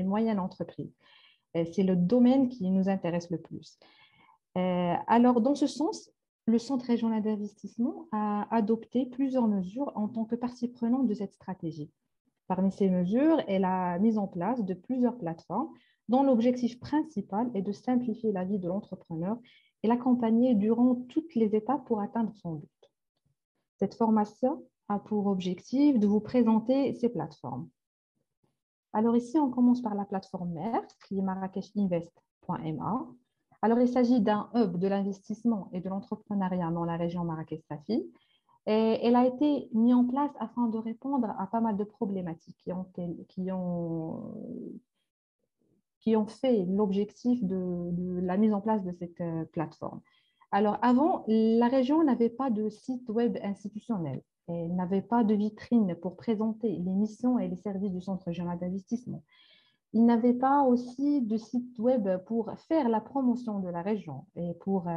moyennes entreprises. C'est le domaine qui nous intéresse le plus. Alors, dans ce sens, le Centre régional d'investissement a adopté plusieurs mesures en tant que partie prenante de cette stratégie. Parmi ces mesures est la mise en place de plusieurs plateformes dont l'objectif principal est de simplifier la vie de l'entrepreneur et l'accompagner durant toutes les étapes pour atteindre son but. Cette formation a pour objectif de vous présenter ces plateformes. Alors ici, on commence par la plateforme mère, qui est marrakechinvest.ma. Alors, il s'agit d'un hub de l'investissement et de l'entrepreneuriat dans la région Marrakech-Safi. Et elle a été mise en place afin de répondre à pas mal de problématiques qui ont fait l'objectif de la mise en place de cette plateforme. Alors, avant, la région n'avait pas de site web institutionnel. Elle n'avait pas de vitrine pour présenter les missions et les services du Centre régional d'investissement. Il n'avait pas aussi de site web pour faire la promotion de la région et pour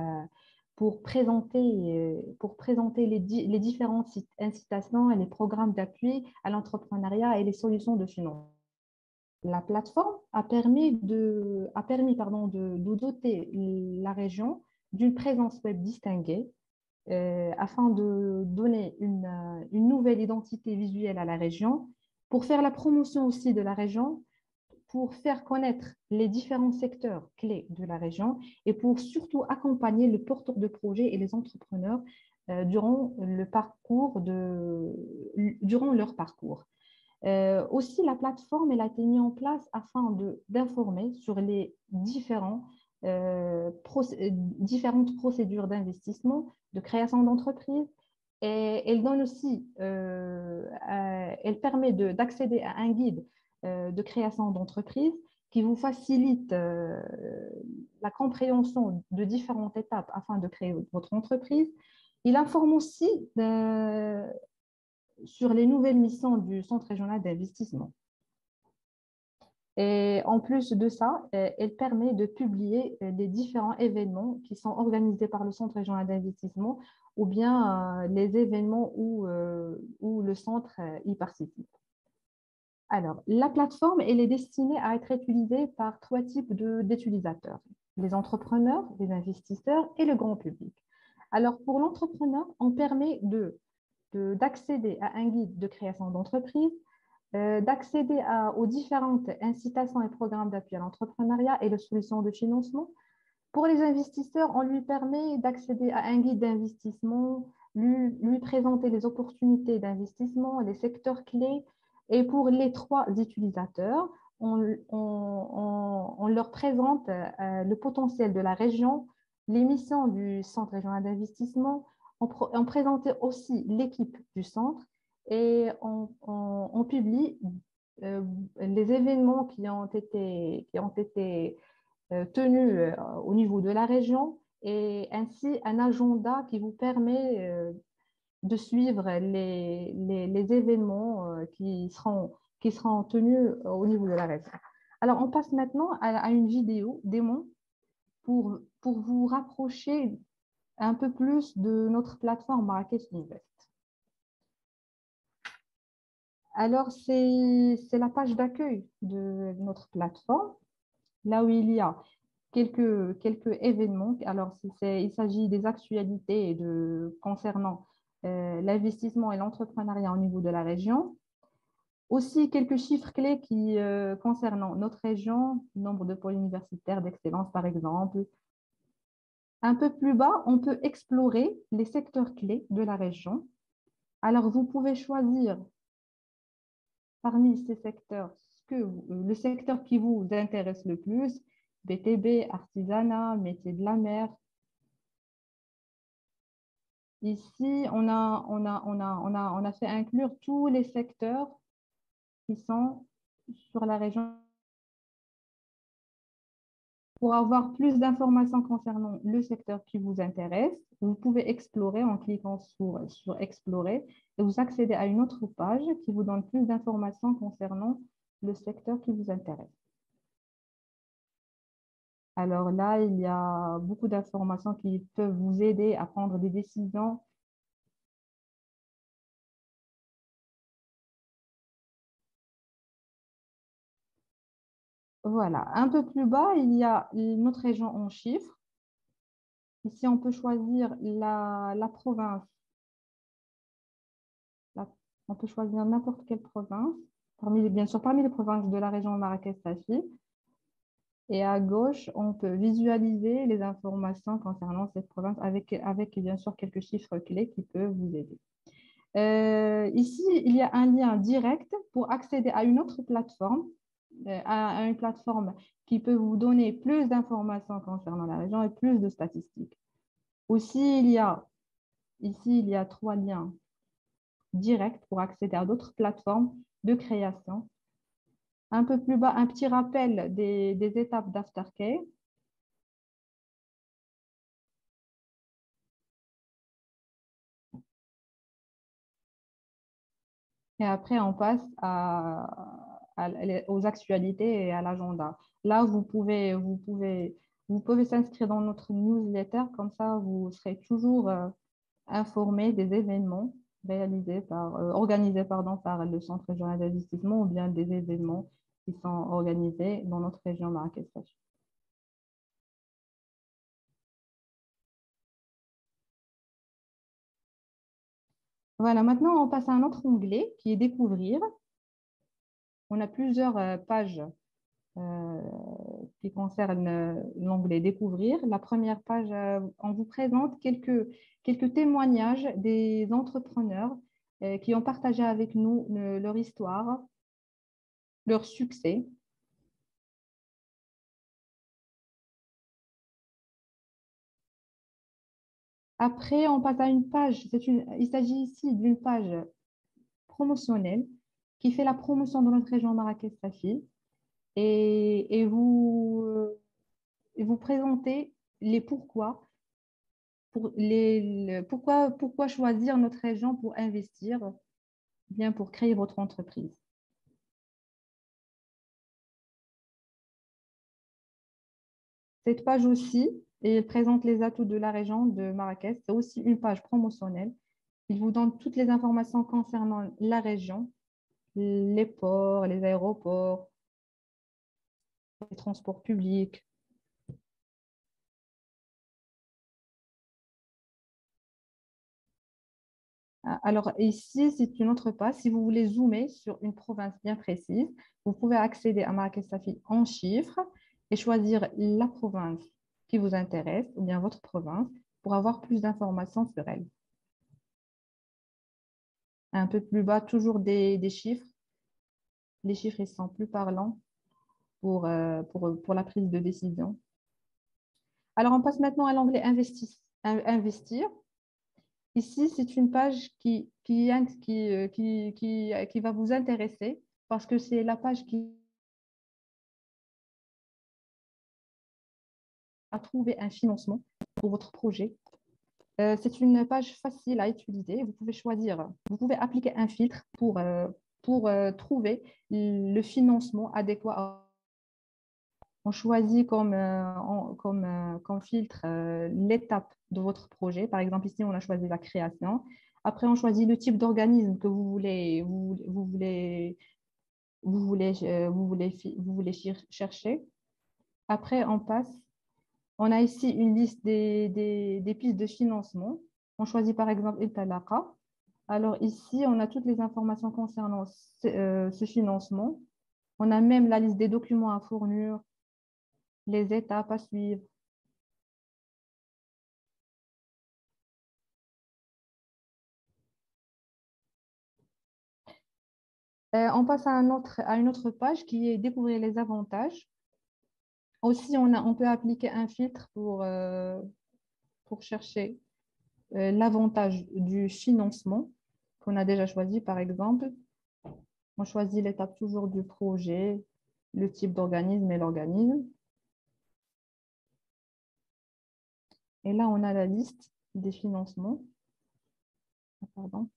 présenter les différentes incitations et les programmes d'appui à l'entrepreneuriat et les solutions de financement. La plateforme a permis de doter la région d'une présence web distinguée afin de donner une nouvelle identité visuelle à la région, pour faire la promotion aussi de la région, pour faire connaître les différents secteurs clés de la région et pour surtout accompagner les porteurs de projets et les entrepreneurs durant leur parcours. Aussi, la plateforme elle a été mise en place afin d'informer sur les différentes procédures d'investissement, de création d'entreprise. Et elle donne aussi, elle permet d'accéder à un guide de création d'entreprise qui vous facilite la compréhension de différentes étapes afin de créer votre entreprise. Il informe aussi sur les nouvelles missions du Centre régional d'investissement. Et en plus de ça, elle permet de publier les différents événements qui sont organisés par le Centre régional d'investissement ou bien les événements où le centre y participe. Alors, la plateforme, elle est destinée à être utilisée par 3 types d'utilisateurs: les entrepreneurs, les investisseurs et le grand public. Alors, pour l'entrepreneur, on permet d'accéder à un guide de création d'entreprise, d'accéder aux différentes incitations et programmes d'appui à l'entrepreneuriat et de solutions de financement. Pour les investisseurs, on lui permet d'accéder à un guide d'investissement, lui présenter les opportunités d'investissement, les secteurs clés. Et pour les 3 utilisateurs, on leur présente le potentiel de la région, les missions du Centre régional d'investissement. On présente aussi l'équipe du centre et on publie les événements qui ont été tenus au niveau de la région, et ainsi un agenda qui vous permet de suivre les événements qui seront tenus au niveau de la région. Alors, on passe maintenant à une vidéo démo pour vous rapprocher un peu plus de notre plateforme Marrakech Invest. Alors, c'est la page d'accueil de notre plateforme, là où il y a quelques événements. Alors, il s'agit des actualités concernant l'investissement et l'entrepreneuriat au niveau de la région. Aussi, quelques chiffres clés concernant notre région, nombre de pôles universitaires d'excellence, par exemple. Un peu plus bas, on peut explorer les secteurs clés de la région. Alors, vous pouvez choisir parmi ces secteurs le secteur qui vous intéresse le plus: BTB, artisanat, métier de la mer. Ici, on a fait inclure tous les secteurs qui sont sur la région. Pour avoir plus d'informations concernant le secteur qui vous intéresse, vous pouvez explorer en cliquant sur Explorer et vous accédez à une autre page qui vous donne plus d'informations concernant le secteur qui vous intéresse. Alors là, il y a beaucoup d'informations qui peuvent vous aider à prendre des décisions. Voilà. Un peu plus bas, il y a notre région en chiffres. Ici, on peut choisir la province. La- on peut choisir n'importe quelle province, bien sûr parmi les provinces de la région Marrakech-Safi. Et à gauche, on peut visualiser les informations concernant cette province avec bien sûr quelques chiffres clés qui peuvent vous aider. Ici, il y a un lien direct pour accéder à une autre plateforme, à une plateforme qui peut vous donner plus d'informations concernant la région et plus de statistiques. Aussi, il y a trois liens directs pour accéder à d'autres plateformes de création. Un peu plus bas, un petit rappel des étapes d'Aftercare. Et après, on passe aux actualités et à l'agenda. Là, vous pouvez s'inscrire dans notre newsletter, comme ça, vous serez toujours informé des événements organisés par le Centre régional d'investissement ou bien des événements qui sont organisés dans notre région Marrakech. Voilà, maintenant, on passe à un autre onglet qui est Découvrir. On a plusieurs pages euh, qui concerne l'onglet Découvrir. La première page, on vous présente quelques témoignages des entrepreneurs qui ont partagé avec nous leur histoire, leur succès. Après, on passe à une page, il s'agit ici d'une page promotionnelle qui fait la promotion de notre région Marrakech-Safi et vous présentez les pourquoi pourquoi choisir notre région pour investir, bien pour créer votre entreprise. Cette page aussi, elle présente les atouts de la région de Marrakech. C'est aussi une page promotionnelle. Il vous donne toutes les informations concernant la région, les ports, les aéroports, les transports publics. Alors ici, c'est une autre page. Si vous voulez zoomer sur une province bien précise, vous pouvez accéder à Marrakech Safi en chiffres et choisir la province qui vous intéresse ou bien votre province pour avoir plus d'informations sur elle. Un peu plus bas, toujours des chiffres. Les chiffres, ils sont plus parlants pour la prise de décision. Alors, on passe maintenant à l'onglet Investir. Ici, c'est une page qui va vous intéresser parce que c'est la page qui a trouvé un financement pour votre projet. C'est une page facile à utiliser. Vous pouvez appliquer un filtre pour trouver le financement adéquat. On choisit comme filtre l'étape de votre projet. Par exemple, ici, on a choisi la création. Après, on choisit le type d'organisme que vous voulez chercher. Après, on a ici une liste des pistes de financement. On choisit par exemple Intalaqa. Alors ici, on a toutes les informations concernant ce financement. On a même la liste des documents à fournir, les étapes à suivre. On passe à une autre page qui est découvrir les avantages. Aussi, on peut appliquer un filtre pour chercher l'avantage du financement qu'on a déjà choisi, par exemple. On choisit l'étape toujours du projet, le type d'organisme et l'organisme. Et là, on a la liste des financements. Ah, pardon.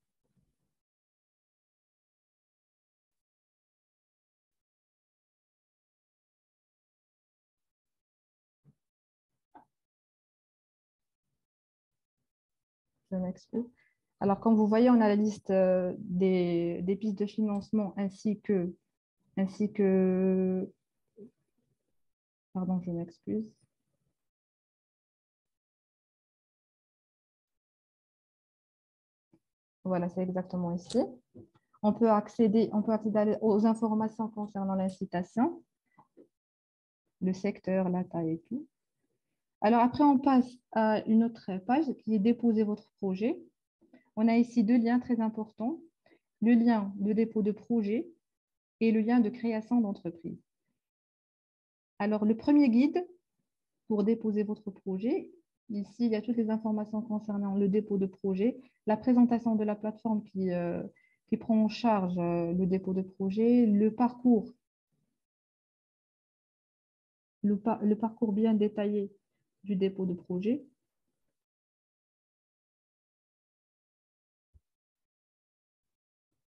Je m'excuse. Alors, comme vous voyez, on a la liste des pistes de financement ainsi que Pardon, je m'excuse. Voilà, c'est exactement ici. On peut accéder aux informations concernant l'incitation, le secteur, la taille et tout. Alors après, on passe à une autre page qui est déposer votre projet. On a ici deux liens très importants, le lien de dépôt de projet et le lien de création d'entreprise. Alors, le premier guide pour déposer votre projet, ici, il y a toutes les informations concernant le dépôt de projet, la présentation de la plateforme qui prend en charge le dépôt de projet, le parcours bien détaillé du dépôt de projet.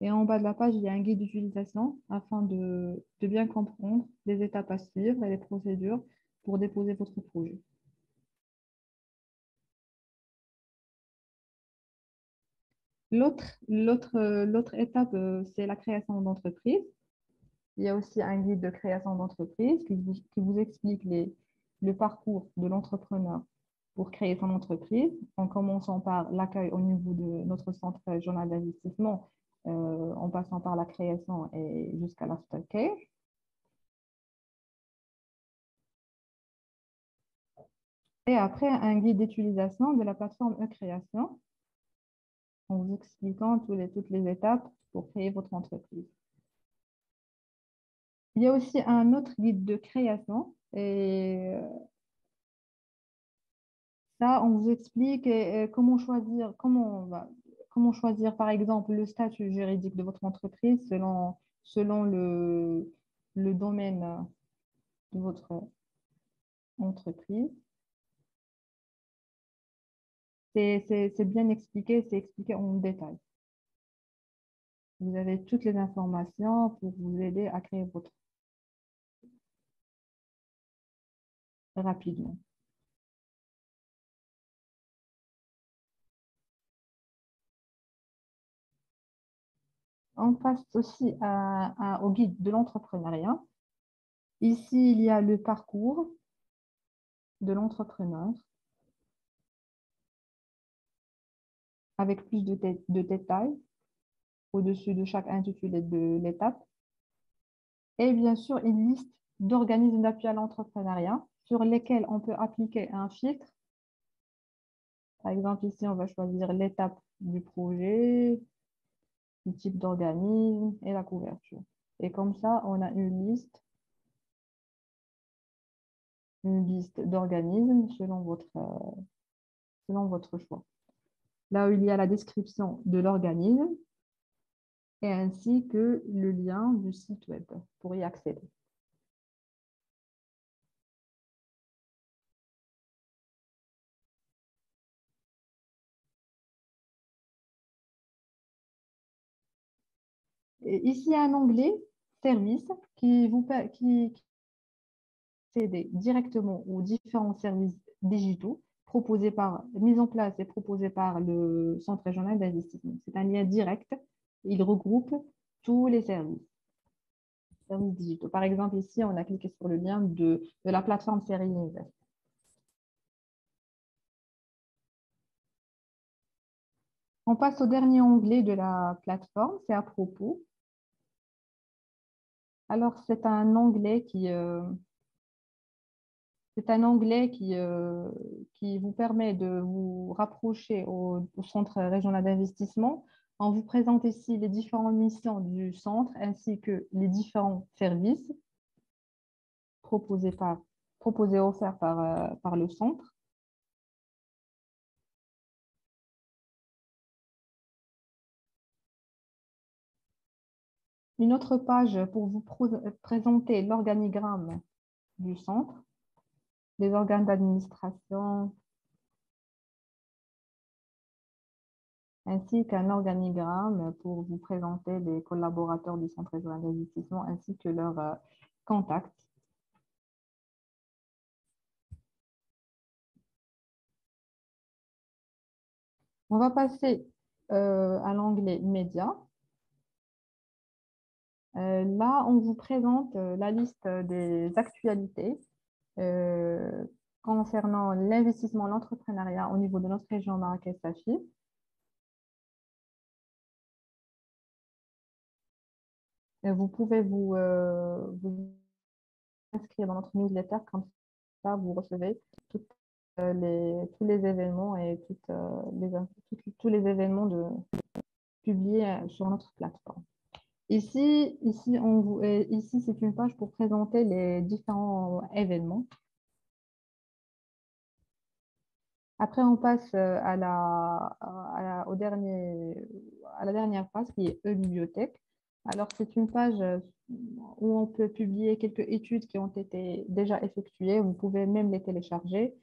Et en bas de la page, il y a un guide d'utilisation afin de bien comprendre les étapes à suivre et les procédures pour déposer votre projet. L'autre étape, c'est la création d'entreprise. Il y a aussi un guide de création d'entreprise qui vous explique le parcours de l'entrepreneur pour créer son entreprise, en commençant par l'accueil au niveau de notre centre régional d'investissement, en passant par la création et jusqu'à l'aftercare. Et après, un guide d'utilisation de la plateforme e-création en vous expliquant toutes les étapes pour créer votre entreprise. Il y a aussi un autre guide de création et ça, on vous explique comment choisir, par exemple, le statut juridique de votre entreprise selon le domaine de votre entreprise. C'est bien expliqué, c'est expliqué en détail. Vous avez toutes les informations pour vous aider à créer votre rapidement. On passe aussi au guide de l'entrepreneuriat. Ici, il y a le parcours de l'entrepreneur avec plus de détails au-dessus de chaque intitulé de l'étape. Et bien sûr, une liste d'organismes d'appui à l'entrepreneuriat sur lesquels on peut appliquer un filtre. Par exemple, ici, on va choisir l'étape du projet, le type d'organisme et la couverture. Et comme ça, on a une liste d'organismes selon votre choix. Là où il y a la description de l'organisme et ainsi que le lien du site web pour y accéder. Et ici, il y a un onglet service qui accéder directement aux différents services digitaux mis en place et proposés par le Centre régional d'investissement. C'est un lien direct. Il regroupe tous les services digitaux. Par exemple, ici, on a cliqué sur le lien de la plateforme Série Invest. On passe au dernier onglet de la plateforme, c'est à propos. Alors, c'est un onglet qui vous permet de vous rapprocher au Centre régional d'investissement. On vous présente ici les différentes missions du centre ainsi que les différents services proposés et offerts par le centre. Une autre page pour vous présenter l'organigramme du centre, les organes d'administration, ainsi qu'un organigramme pour vous présenter les collaborateurs du Centre régional d'investissement ainsi que leurs contacts. On va passer à l'onglet Médias. Là, on vous présente la liste des actualités euh, concernant l'investissement, l'entrepreneuriat au niveau de notre région Marrakech-Safi. Vous pouvez vous inscrire dans notre newsletter, comme ça vous recevez toutes, tous les événements et tous les événements publiés sur notre plateforme. Ici, c'est une page pour présenter les différents événements. Après, on passe à la dernière page qui est e-bibliothèque. Alors, c'est une page où on peut publier quelques études qui ont été déjà effectuées. Vous pouvez même les télécharger.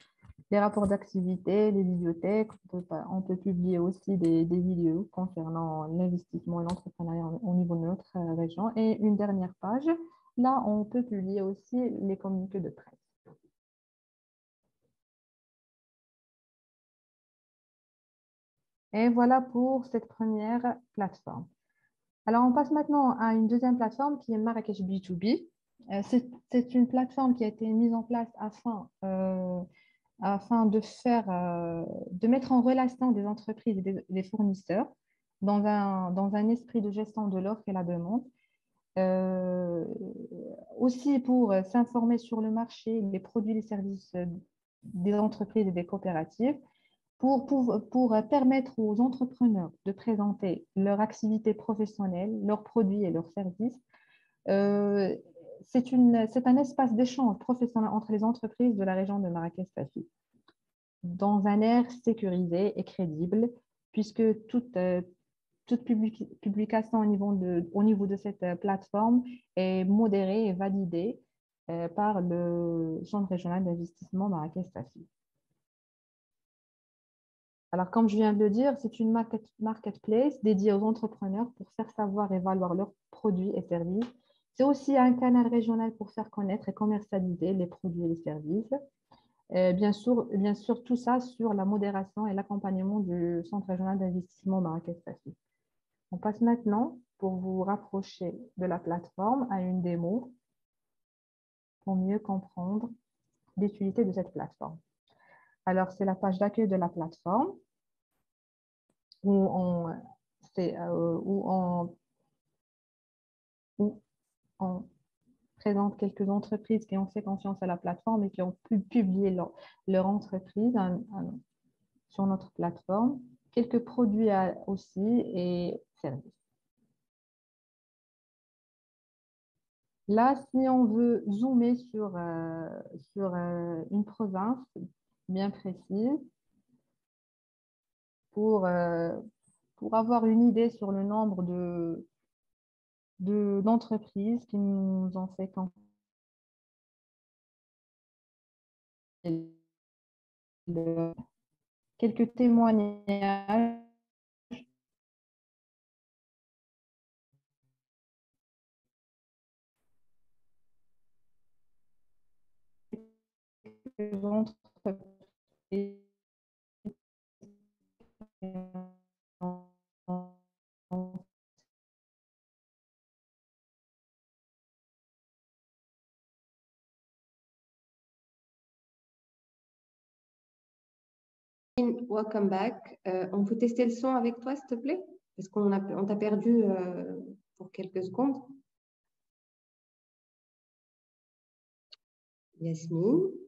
Les rapports d'activité, les bibliothèques. On peut publier aussi des vidéos concernant l'investissement et l'entrepreneuriat au niveau de notre région. Et une dernière page, là, on peut publier aussi les communiqués de presse. Et voilà pour cette première plateforme. Alors, on passe maintenant à une deuxième plateforme qui est Marrakech B2B. C'est une plateforme qui a été mise en place afin de mettre en relation des entreprises et des fournisseurs dans un esprit de gestion de l'offre et la demande. Euh, Aussi pour s'informer sur le marché, les produits et les services des entreprises et des coopératives, pour permettre aux entrepreneurs de présenter leur activité professionnelle, leurs produits et leurs services. Euh, c'est un espace d'échange professionnel entre les entreprises de la région de Marrakech-Safi, dans un air sécurisé et crédible, puisque toute publication au niveau de cette plateforme est modérée et validée par le Centre régional d'investissement Marrakech-Safi. Alors, comme je viens de le dire, c'est une marketplace dédiée aux entrepreneurs pour faire savoir et valoir leurs produits et services. C'est aussi un canal régional pour faire connaître et commercialiser les produits et les services. Bien sûr, tout ça sur la modération et l'accompagnement du Centre régional d'investissement Marrakech-Safi. On passe maintenant, pour vous rapprocher de la plateforme, à une démo pour mieux comprendre l'utilité de cette plateforme. Alors, c'est la page d'accueil de la plateforme où on, où on présente quelques entreprises qui ont fait confiance à la plateforme et qui ont pu publier leur entreprise sur notre plateforme, quelques produits aussi et services. Là, si on veut zoomer sur une province bien précise pour, euh, pour avoir une idée sur le nombre d'entreprises qui nous ont fait confiance, quelques témoignages d'entreprises. Welcome back. On peut tester le son avec toi, s'il te plaît? Parce on t'a perdu pour quelques secondes. Yasmine.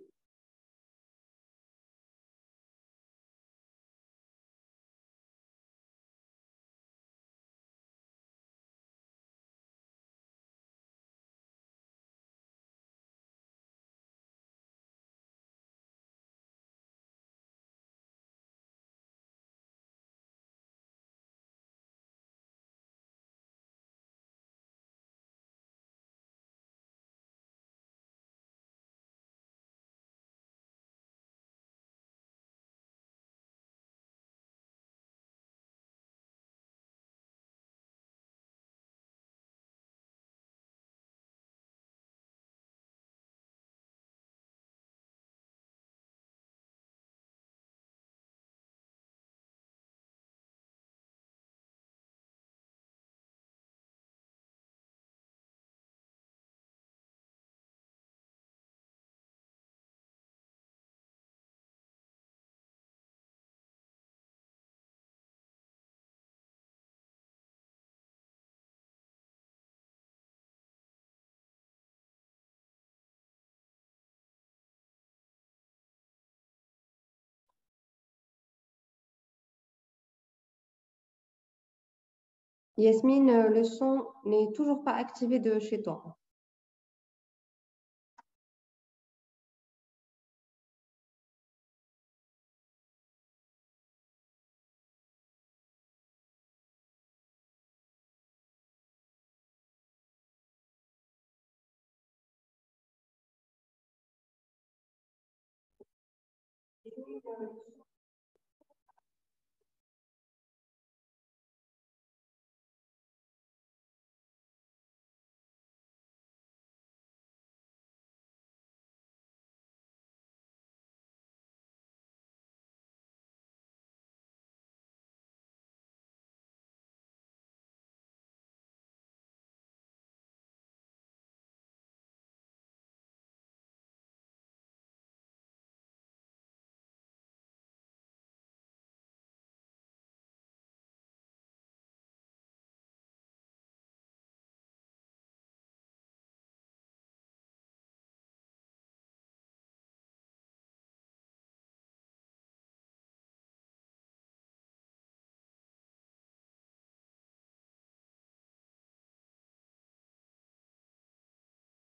Yasmine, le son n'est toujours pas activé de chez toi.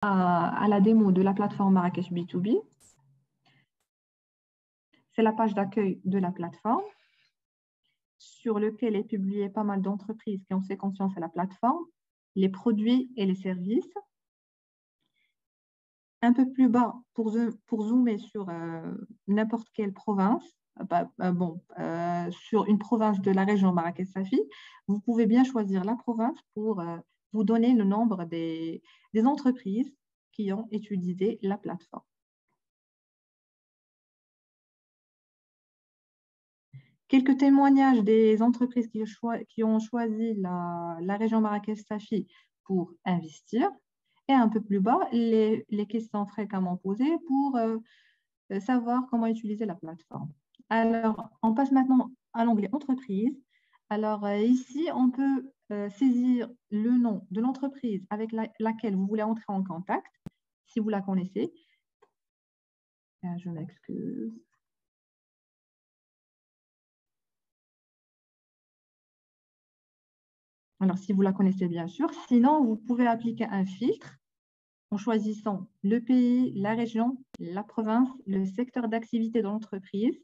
À la démo de la plateforme Marrakech B2B. C'est la page d'accueil de la plateforme sur lequel est publié pas mal d'entreprises qui ont fait confiance à la plateforme, les produits et les services. Un peu plus bas, pour zoomer sur n'importe quelle province, sur une province de la région Marrakech-Safi, vous pouvez bien choisir la province pour vous donner le nombre des entreprises qui ont utilisé la plateforme. Quelques témoignages des entreprises qui ont choisi la région Marrakech-Safi pour investir. Et un peu plus bas, les questions fréquemment posées pour savoir comment utiliser la plateforme. Alors, on passe maintenant à l'onglet Entreprise. Alors, ici, on peut saisir le nom de l'entreprise avec laquelle vous voulez entrer en contact, si vous la connaissez. Je m'excuse. Alors, si vous la connaissez, bien sûr. Sinon, vous pouvez appliquer un filtre en choisissant le pays, la région, la province, le secteur d'activité de l'entreprise.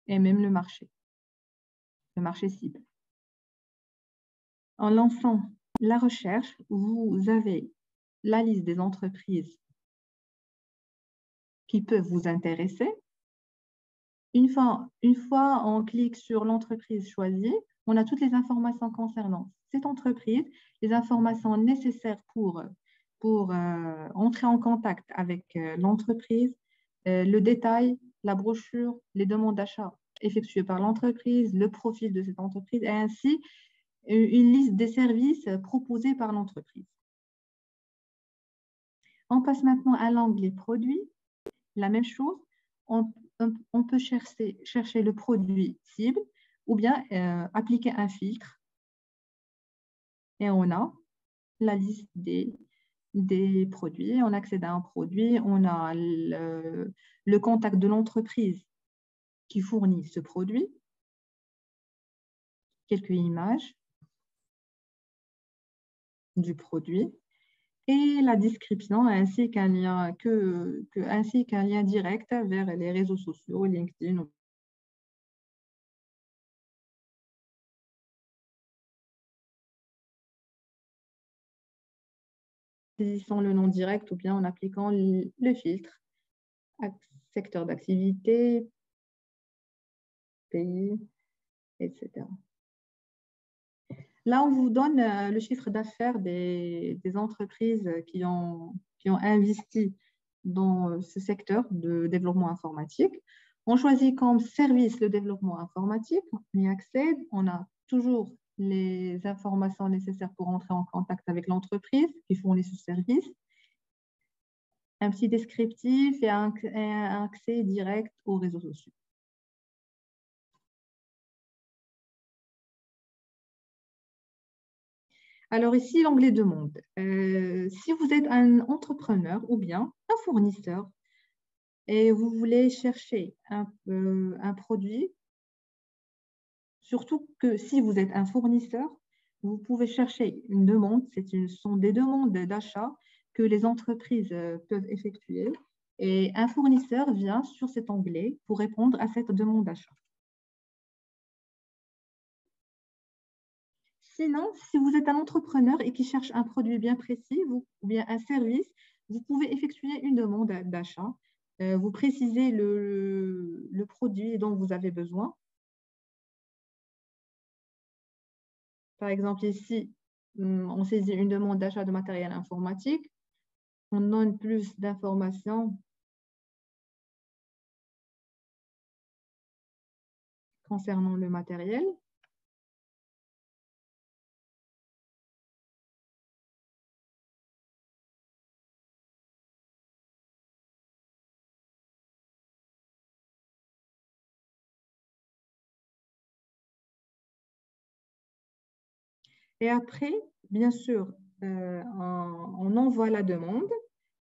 Et même le marché cible. En lançant la recherche, vous avez la liste des entreprises qui peuvent vous intéresser. Une fois on clique sur l'entreprise choisie, on a toutes les informations concernant cette entreprise, les informations nécessaires pour entrer en contact avec l'entreprise, le détail, la brochure, les demandes d'achat effectuées par l'entreprise, le profil de cette entreprise et ainsi une liste des services proposés par l'entreprise. On passe maintenant à l'onglet produits. La même chose, on peut chercher le produit cible ou bien appliquer un filtre. Et on a la liste des produits. On accède à un produit, on a le contact de l'entreprise qui fournit ce produit, quelques images du produit et la description ainsi qu'un lien, ainsi qu'un lien direct vers les réseaux sociaux, LinkedIn. En saisissant le nom direct ou bien en appliquant le filtre, secteur d'activité, pays, etc. Là, on vous donne le chiffre d'affaires des entreprises qui ont investi dans ce secteur de développement informatique. On choisit comme service le développement informatique, on y accède, on a toujours les informations nécessaires pour entrer en contact avec l'entreprise qui fournit ce service, un petit descriptif et un accès direct aux réseaux sociaux. Alors ici, l'onglet demande. Si vous êtes un entrepreneur ou bien un fournisseur et vous voulez chercher un produit, surtout que si vous êtes un fournisseur, vous pouvez chercher une demande, ce sont des demandes d'achat que les entreprises peuvent effectuer et un fournisseur vient sur cet onglet pour répondre à cette demande d'achat. Sinon, si vous êtes un entrepreneur et qui cherche un produit bien précis ou bien un service, vous pouvez effectuer une demande d'achat. Vous précisez le produit dont vous avez besoin. Par exemple, ici, on saisit une demande d'achat de matériel informatique. On donne plus d'informations concernant le matériel. Et après, bien sûr, on envoie la demande.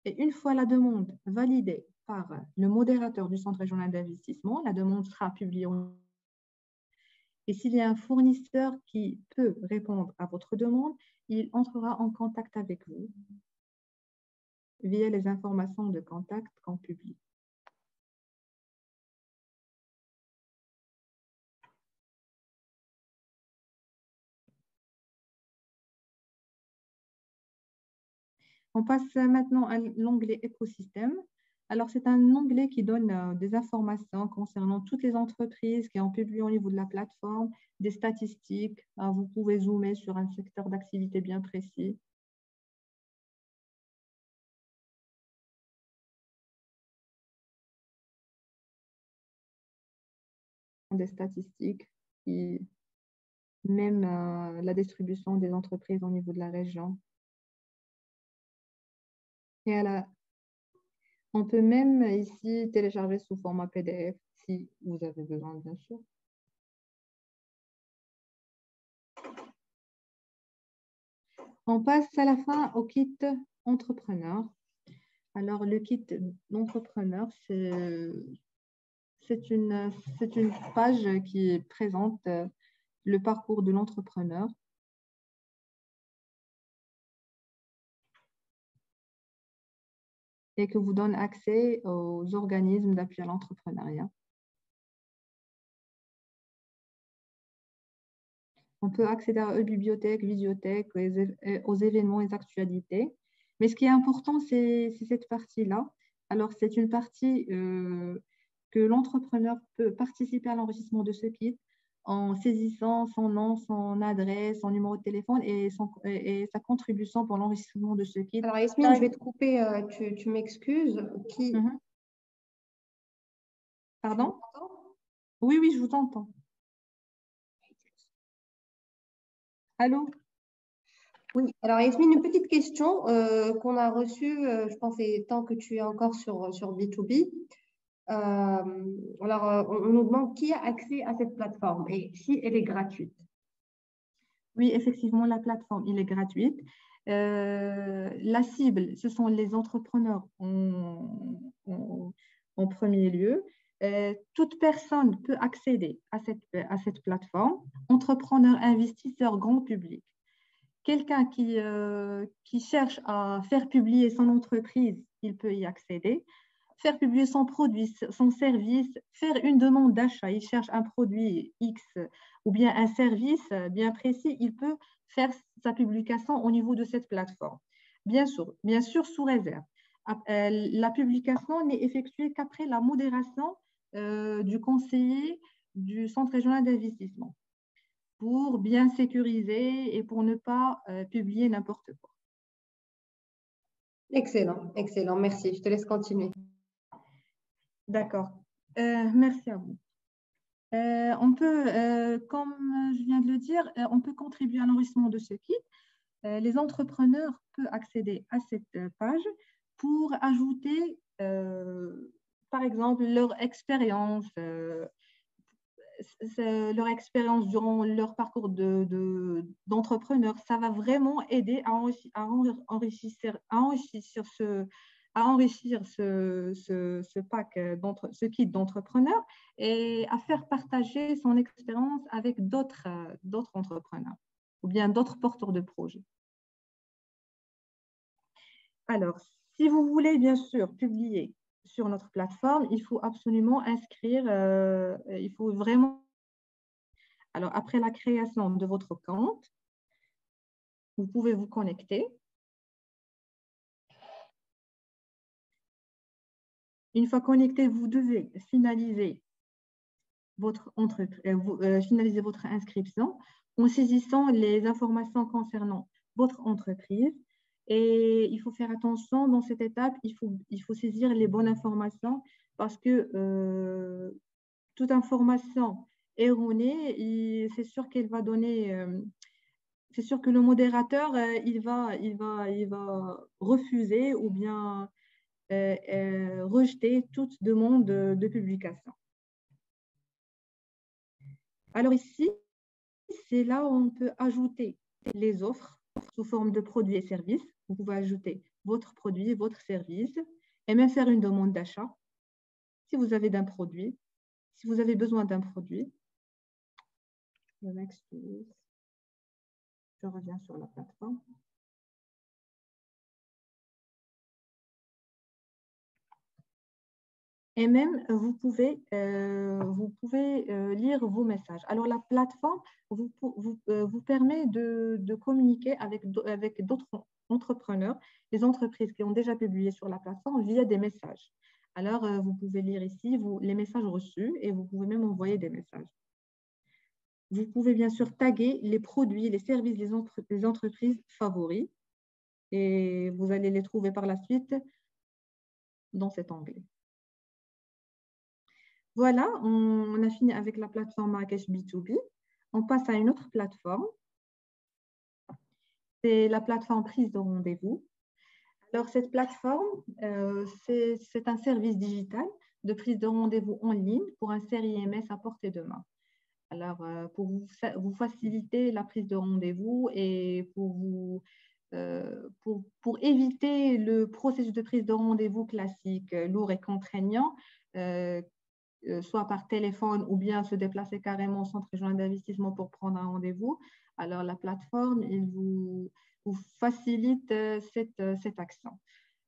Et une fois la demande validée par le modérateur du Centre régional d'investissement, la demande sera publiée. Et s'il y a un fournisseur qui peut répondre à votre demande, il entrera en contact avec vous via les informations de contact qu'on publie. On passe maintenant à l'onglet écosystème. Alors, c'est un onglet qui donne des informations concernant toutes les entreprises qui ont publié au niveau de la plateforme, des statistiques. Vous pouvez zoomer sur un secteur d'activité bien précis. Des statistiques, et même la distribution des entreprises au niveau de la région. Et on peut même ici télécharger sous format PDF si vous avez besoin, bien sûr. On passe à la fin au kit entrepreneur. Alors, le kit d'entrepreneur, c'est une page qui présente le parcours de l'entrepreneur. Et que vous donne accès aux organismes d'appui à l'entrepreneuriat. On peut accéder à bibliothèques, vidéothèques, aux événements et actualités. Mais ce qui est important, c'est cette partie-là. Alors, c'est une partie que l'entrepreneur peut participer à l'enrichissement de ce kit en saisissant son nom, son adresse, son numéro de téléphone et sa contribution pour l'enrichissement de ce kit. Alors, Yasmine, je vais te couper, tu m'excuses. Pardon? Oui, oui, je vous entends. Allô? Oui, alors Yasmine, une petite question qu'on a reçue, je pense, tant que tu es encore sur B2B. Alors, on nous demande qui a accès à cette plateforme et si elle est gratuite. Oui, effectivement, la plateforme, elle est gratuite. La cible, ce sont les entrepreneurs en premier lieu. Toute personne peut accéder à cette plateforme, entrepreneur, investisseur, grand public. Quelqu'un qui cherche à faire publier son entreprise, il peut y accéder. Faire publier son produit, son service, faire une demande d'achat, il cherche un produit X ou bien un service bien précis, il peut faire sa publication au niveau de cette plateforme. Bien sûr sous réserve. La publication n'est effectuée qu'après la modération du conseiller du Centre régional d'investissement pour bien sécuriser et pour ne pas publier n'importe quoi. Excellent, excellent. Merci. Je te laisse continuer. D'accord. Merci à vous. On peut, comme je viens de le dire, on peut contribuer à l'enrichissement de ce kit. Les entrepreneurs peuvent accéder à cette page pour ajouter, par exemple, leur expérience durant leur parcours d'entrepreneur. Ça va vraiment aider à enrichir à enrichir ce pack, ce kit d'entrepreneurs et à faire partager son expérience avec d'autres entrepreneurs ou bien d'autres porteurs de projets. Alors, si vous voulez bien sûr publier sur notre plateforme, il faut absolument inscrire, il faut vraiment. Alors, après la création de votre compte, vous pouvez vous connecter. Une fois connecté, vous devez finaliser votre inscription en saisissant les informations concernant votre entreprise. Et il faut faire attention dans cette étape, il faut saisir les bonnes informations parce que toute information erronée, c'est sûr qu'elle va donner, c'est sûr que le modérateur, il va refuser ou bien rejeter toute demande de publication. Alors ici, c'est là où on peut ajouter les offres sous forme de produits et services. Vous pouvez ajouter votre produit, votre service et même faire une demande d'achat si vous avez d'un produit, si vous avez besoin d'un produit. Je reviens sur la plateforme. Et même, vous pouvez lire vos messages. Alors, la plateforme vous permet de communiquer avec d'autres entrepreneurs, les entreprises qui ont déjà publié sur la plateforme via des messages. Alors, vous pouvez lire ici les messages reçus et vous pouvez même envoyer des messages. Vous pouvez bien sûr taguer les produits, les services des entreprises favoris et vous allez les trouver par la suite dans cet onglet. Voilà, on a fini avec la plateforme Marrakech B2B. On passe à une autre plateforme. C'est la plateforme prise de rendez-vous. Alors, cette plateforme, c'est un service digital de prise de rendez-vous en ligne pour un CRIMS à portée de main. Alors, pour vous faciliter la prise de rendez-vous et pour éviter le processus de prise de rendez-vous classique, lourd et contraignant, soit par téléphone ou bien se déplacer carrément au centre régional d'investissement pour prendre un rendez-vous. Alors, la plateforme, il vous facilite cette action.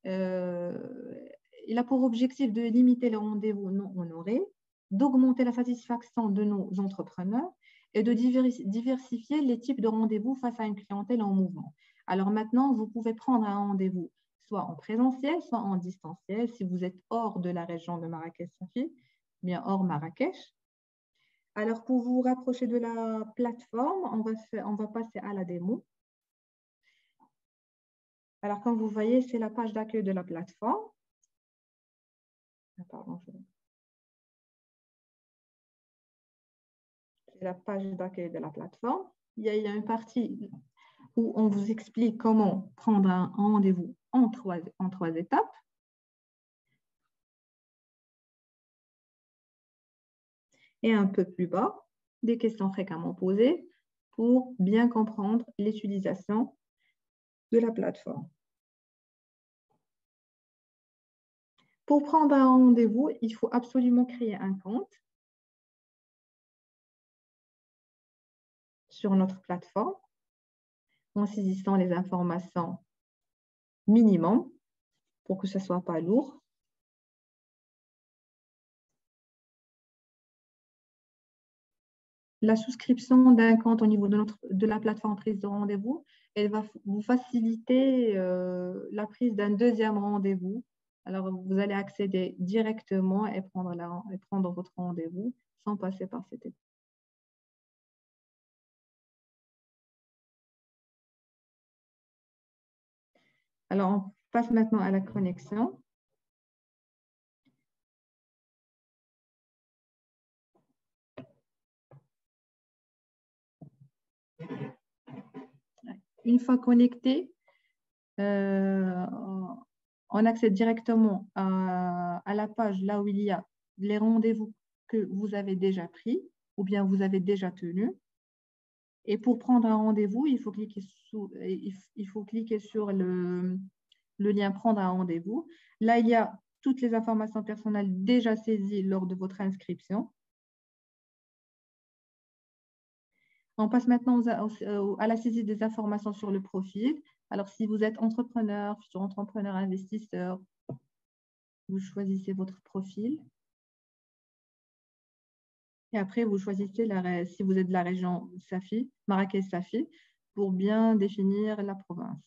Il a pour objectif de limiter les rendez-vous non honorés, d'augmenter la satisfaction de nos entrepreneurs et de diversifier les types de rendez-vous face à une clientèle en mouvement. Alors maintenant, vous pouvez prendre un rendez-vous soit en présentiel, soit en distanciel, si vous êtes hors de la région de Marrakech-Safi, bien hors Marrakech. Alors, pour vous rapprocher de la plateforme, on va passer à la démo. Alors, comme vous voyez, c'est la page d'accueil de la plateforme. Pardon, c'est la page d'accueil de la plateforme. Il y a une partie où on vous explique comment prendre un rendez-vous en trois étapes. Et un peu plus bas, des questions fréquemment posées pour bien comprendre l'utilisation de la plateforme. Pour prendre un rendez-vous, il faut absolument créer un compte sur notre plateforme en saisissant les informations minimum pour que ce ne soit pas lourd. La souscription d'un compte au niveau de la plateforme prise de rendez-vous, elle va vous faciliter la prise d'un deuxième rendez-vous. Alors, vous allez accéder directement et prendre votre rendez-vous sans passer par cette étape. Alors, on passe maintenant à la connexion. Une fois connecté, on accède directement à la page là où il y a les rendez-vous que vous avez déjà pris ou bien vous avez déjà tenu. Et pour prendre un rendez-vous, il faut cliquer sur le lien « Prendre un rendez-vous ». Là, il y a toutes les informations personnelles déjà saisies lors de votre inscription. On passe maintenant à la saisie des informations sur le profil. Alors, si vous êtes entrepreneur, futur entrepreneur, investisseur, vous choisissez votre profil. Et après, vous choisissez, si vous êtes de la région Safi, Marrakech-Safi, pour bien définir la province.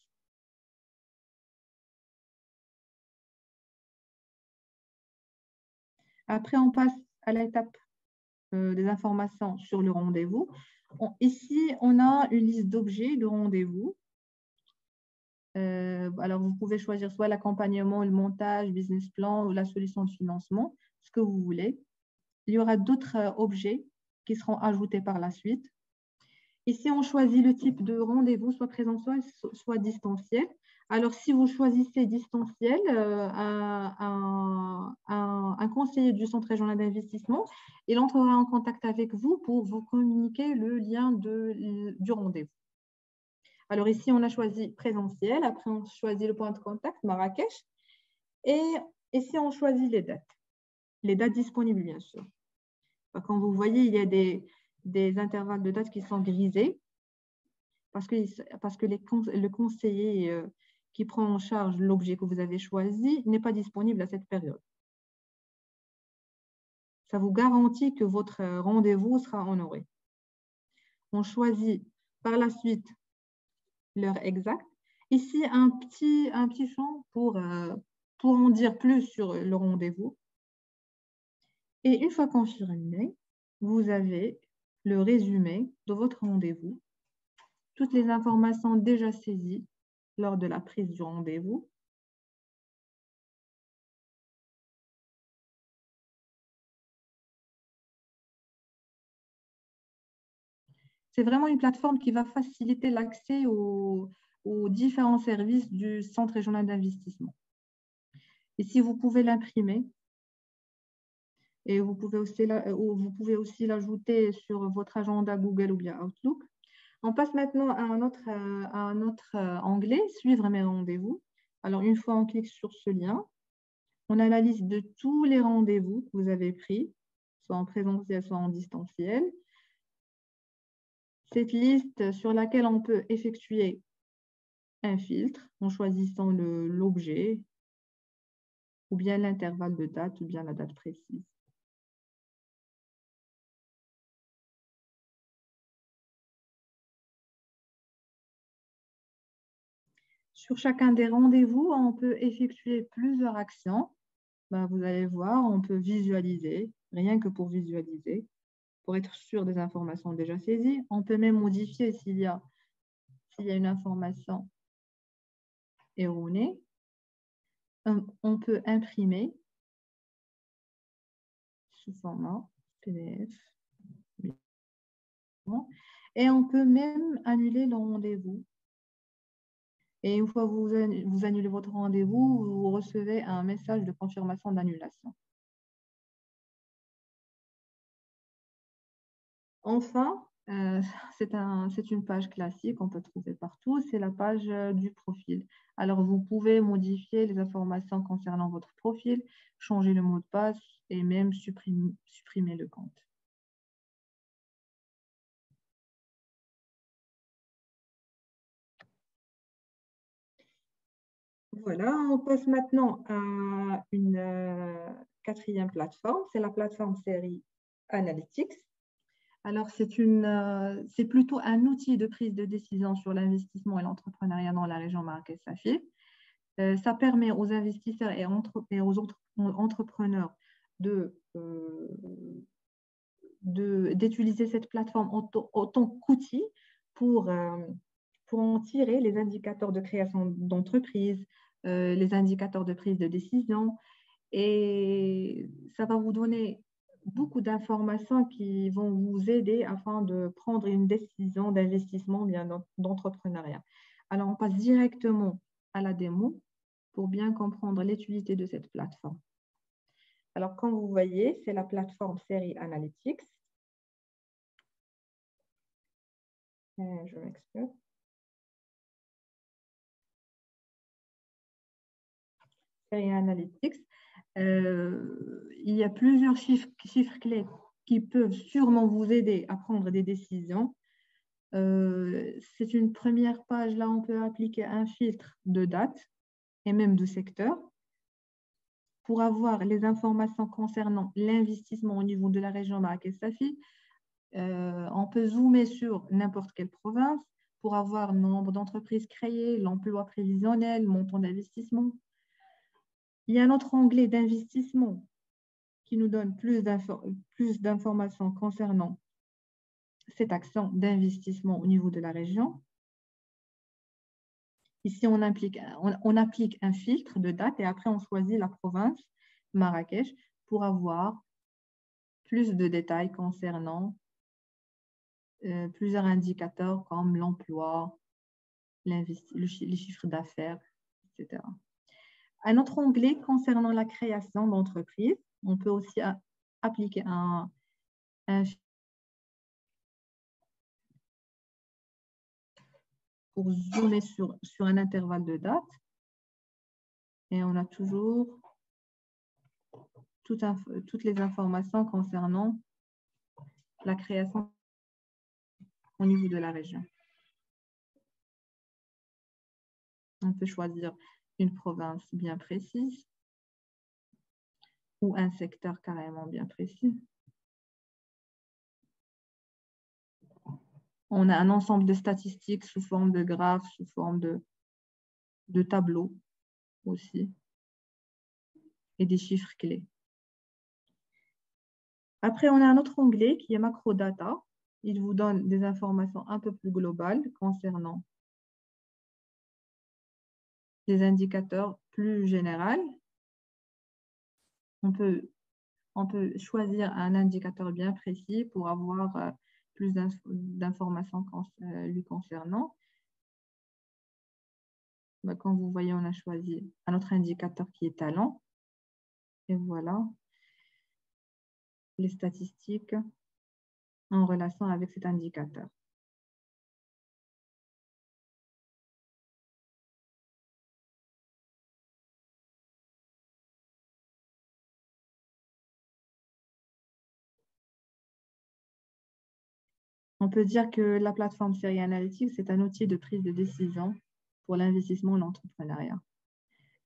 Après, on passe à l'étape des informations sur le rendez-vous. Ici, on a une liste d'objets de rendez-vous. Alors, vous pouvez choisir soit l'accompagnement, le montage, business plan ou la solution de financement, ce que vous voulez. Il y aura d'autres objets qui seront ajoutés par la suite. Ici, on choisit le type de rendez-vous, soit présentiel, soit distanciel. Alors, si vous choisissez distanciel, un conseiller du Centre régional d'investissement, il entrera en contact avec vous pour vous communiquer le lien du rendez-vous. Alors, ici, on a choisi présentiel. Après, on choisit le point de contact, Marrakech. Et ici, on choisit les dates. Les dates disponibles, bien sûr. Comme vous voyez, il y a des intervalles de dates qui sont grisés parce que le conseiller qui prend en charge l'objet que vous avez choisi n'est pas disponible à cette période. Ça vous garantit que votre rendez-vous sera honoré. On choisit par la suite l'heure exacte. Ici, un petit champ pour en dire plus sur le rendez-vous. Et une fois confirmé, vous avez le résumé de votre rendez-vous, toutes les informations déjà saisies lors de la prise du rendez-vous. C'est vraiment une plateforme qui va faciliter l'accès aux différents services du Centre régional d'investissement. Ici, vous pouvez l'imprimer et vous pouvez aussi l'ajouter sur votre agenda Google ou bien Outlook. On passe maintenant à un autre onglet, suivre mes rendez-vous. Alors, une fois on clique sur ce lien, on a la liste de tous les rendez-vous que vous avez pris, soit en présentiel, soit en distanciel. Cette liste sur laquelle on peut effectuer un filtre en choisissant l'objet ou bien l'intervalle de date ou bien la date précise. Sur chacun des rendez-vous, on peut effectuer plusieurs actions. Vous allez voir, on peut visualiser, rien que pour visualiser, pour être sûr des informations déjà saisies. On peut même modifier s'il y a une information erronée. On peut imprimer sous format PDF. Et on peut même annuler le rendez-vous. Et une fois que vous annulez votre rendez-vous, vous recevez un message de confirmation d'annulation. Enfin, c'est une page classique, on peut trouver partout, c'est la page du profil. Alors, vous pouvez modifier les informations concernant votre profil, changer le mot de passe et même supprimer le compte. Voilà, on passe maintenant à une quatrième plateforme, c'est la plateforme série Analytics. Alors, c'est plutôt un outil de prise de décision sur l'investissement et l'entrepreneuriat dans la région Marrakech-Safi. Ça permet aux investisseurs et aux entrepreneurs d'utiliser cette plateforme autant qu'outil pour en tirer les indicateurs de création d'entreprise, les indicateurs de prise de décision. Et ça va vous donner beaucoup d'informations qui vont vous aider afin de prendre une décision d'investissement, bien d'entrepreneuriat. Alors, on passe directement à la démo pour bien comprendre l'utilité de cette plateforme. Alors, comme vous voyez, c'est la plateforme série Analytics. Je m'explique. Serial Analytics, il y a plusieurs chiffres clés qui peuvent sûrement vous aider à prendre des décisions. C'est une première page, là, on peut appliquer un filtre de date et même de secteur pour avoir les informations concernant l'investissement au niveau de la région Marrakech-Safi. On peut zoomer sur n'importe quelle province pour avoir le nombre d'entreprises créées, l'emploi prévisionnel, montant d'investissement. Il y a un autre onglet d'investissement qui nous donne plus d'informations concernant cette action d'investissement au niveau de la région. Ici, on applique un filtre de date et après, on choisit la province Marrakech pour avoir plus de détails concernant plusieurs indicateurs comme l'emploi, les chiffres d'affaires, etc. Un autre onglet concernant la création d'entreprises, on peut aussi appliquer un pour zoomer sur un intervalle de date. Et on a toujours toutes les informations concernant la création au niveau de la région. On peut choisir une province bien précise ou un secteur carrément bien précis. On a un ensemble de statistiques sous forme de graphes, sous forme de tableaux aussi, et des chiffres clés. Après, on a un autre onglet qui est Macrodata. Il vous donne des informations un peu plus globales concernant des indicateurs plus généraux. On peut choisir un indicateur bien précis pour avoir plus d'informations lui concernant. Comme vous voyez, on a choisi un autre indicateur qui est talent. Et voilà les statistiques en relation avec cet indicateur. On peut dire que la plateforme Serial Analytics, c'est un outil de prise de décision pour l'investissement et l'entrepreneuriat.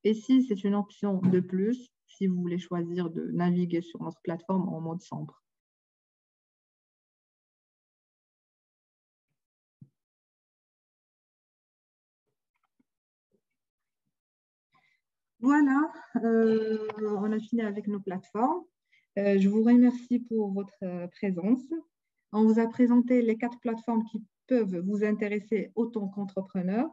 Et si c'est une option de plus, si vous voulez choisir de naviguer sur notre plateforme en mode sombre. Voilà, on a fini avec nos plateformes. Je vous remercie pour votre présence. On vous a présenté les 4 plateformes qui peuvent vous intéresser autant qu'entrepreneur.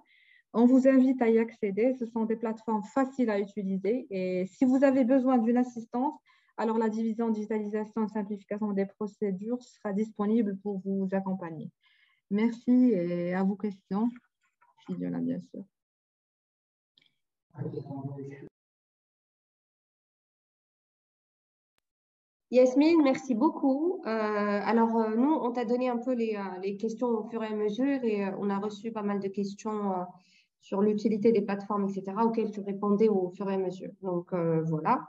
On vous invite à y accéder. Ce sont des plateformes faciles à utiliser. Et si vous avez besoin d'une assistance, alors la division digitalisation et simplification des procédures sera disponible pour vous accompagner. Merci et à vos questions. Il y en a bien sûr. Yasmine, merci beaucoup. Nous, on t'a donné un peu les questions au fur et à mesure et on a reçu pas mal de questions sur l'utilité des plateformes, etc., auxquelles tu répondais au fur et à mesure. Donc, voilà.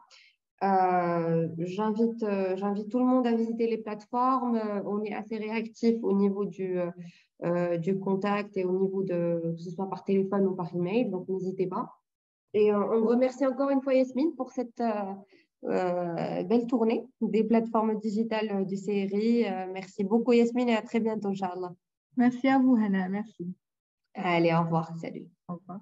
J'invite tout le monde à visiter les plateformes. On est assez réactif au niveau du contact et au niveau que ce soit par téléphone ou par email, donc n'hésitez pas. Et on remercie encore une fois Yasmine pour cette belle tournée des plateformes digitales du CRI. Merci beaucoup Yasmine et à très bientôt, Inch'Allah. Merci à vous, Hana. Merci. Allez, au revoir. Salut. Au revoir.